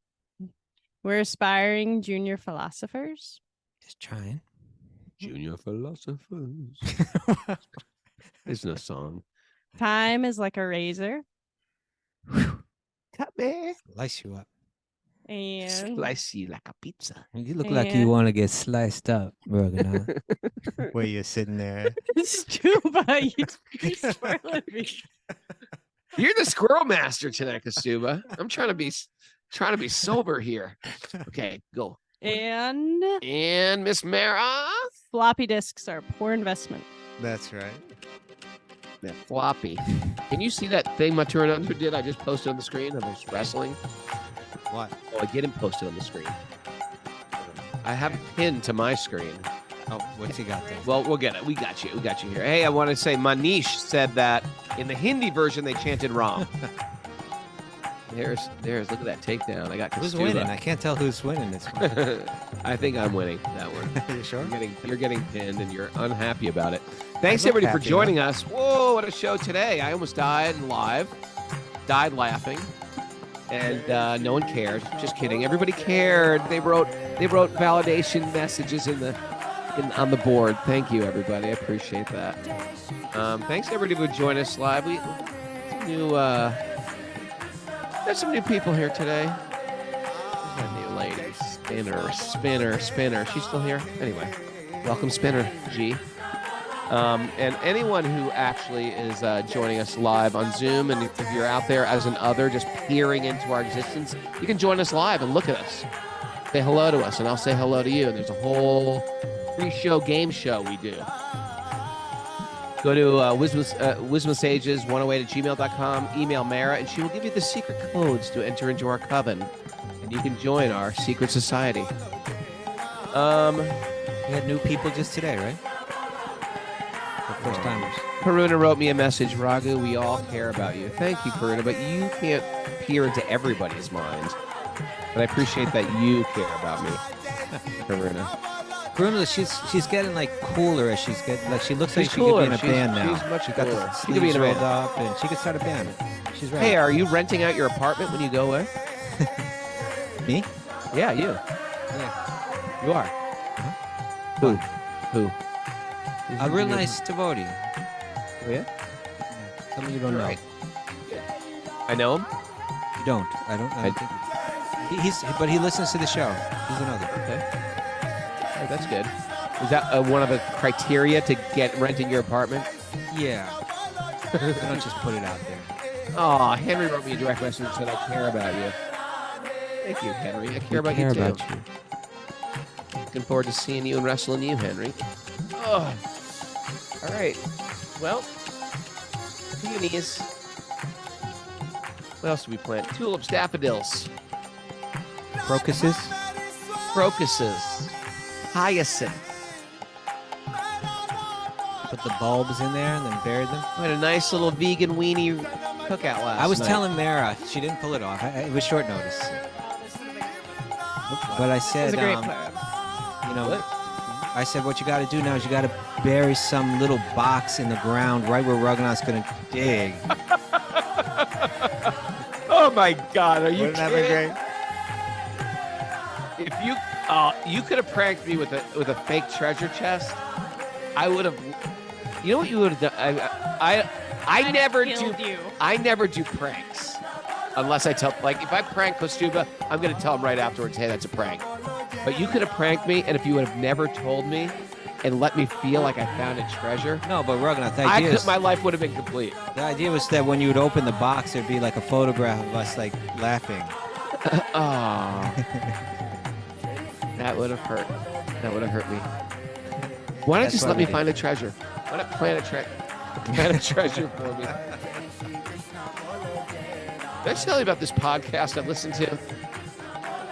We're aspiring junior philosophers. Just trying. Junior philosophers. There's no song. Time is like a razor. Cut me. Slice you up. And Slice you like a pizza. You look like you And- want to get sliced up, Rogan. Where you're sitting there. it's too bad. You spoiled me. You're the squirrel master tonight, Kasuba. I'm trying to be sober here. Okay, go. And Miss Mara. floppy disks are a poor investment. That's right. That floppy. Can you see that thing Maturananda did? I just posted on the screen of this wrestling. What? Oh, I didn't post it on the screen. I have it pinned to my screen. Oh, what's he got there? Well, we'll get it. We got you. We got you here. Hey, I want to say Manish said that in the Hindi version they chanted Ram. There's. Look at that takedown. I got Who's Kastuba. winning? I can't tell who's winning this one. I think I'm winning that one. You sure? You're getting pinned, and you're unhappy about it. Thanks look everybody for happy, joining us. Whoa, what a show today! I almost died live, died laughing, and no one cared. Just kidding. Everybody cared. They wrote validation messages on the board. Thank you, everybody. I appreciate that. Thanks everybody for joining us live. There's some new people here today. Who's that new lady? Spinner. She's still here? Anyway, welcome, Spinner G. And anyone who actually is joining us live on Zoom, and if you're out there as an other just peering into our existence, you can join us live and look at us. Say hello to us, and I'll say hello to you. And there's a whole pre-show game show we do. Go to wismasages108@gmail.com, email Mara, and she will give you the secret codes to enter into our coven, and you can join our secret society. We had new people just today, right? The first timers. Karuna wrote me a message. Raghu, we all care about you. Thank you, Karuna, but you can't peer into everybody's mind. But I appreciate that you care about me, Karuna. Karuna, she's getting like cooler as she's getting like she looks like She's she could be in cooler. a band now. She's much She got cooler. the She could be in sleeves a rolled band. up and she could start a band. She's ready. Hey, are you renting out your apartment when you go away? Me? Yeah, you. Yeah. You are. Who? A real nice devotee. Oh, yeah? Something you don't know. Right. I know him. You don't. I don't think. But he listens to the show. He's another. Okay. Oh, that's good. Is that one of the criteria to get renting your apartment? Yeah. I don't just put it out there. Oh, Henry wrote me a direct message and said, I care about you. Thank you, Henry. I care about you, too. Looking forward to seeing you and wrestling you, Henry. Oh. All right. Well, peonies. What else do we plant? Tulips, daffodils, Crocuses? crocuses, hyacinth. Put the bulbs in there and then buried them. We had a nice little vegan weenie cookout last I was night. telling Mara, she didn't pull it off. It was short notice. But I It said, was a great plan. you know, What? I said, what you got to do now is you got to bury some little box in the ground right where Raghunath's going to dig. Oh my God, are you Wouldn't that be kidding? great? If you could have pranked me with a fake treasure chest, I would have. You know what you would have done? I never do. I never do pranks unless I tell. Like if I prank Kostuba, I'm gonna tell him right afterwards, hey, that's a prank. But you could have pranked me, and if you would have never told me and let me feel like I found a treasure, No, but Raghunath, the idea, is, my life would have been complete. the idea was that when you would open the box, there'd be like a photograph of us like laughing. Oh, that would have hurt. That would have hurt me. Why not That's just what let we me did. find a treasure? Why not plant a treasure for me? Did I tell you about this podcast I listened to?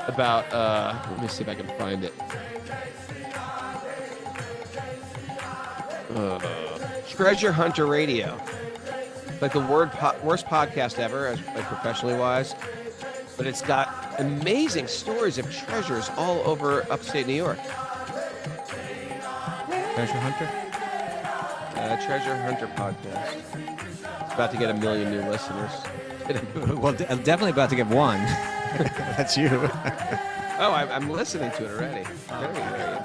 About, let me see if I can find it. Treasure Hunter Radio. Like the worst podcast ever, as professionally wise. But it's got amazing stories of treasures all over upstate New York. Treasure Hunter? Treasure Hunter podcast. It's about to get 1 million new listeners. Well, I'm definitely about to get one. That's you. Oh, I'm listening to it already. Very, very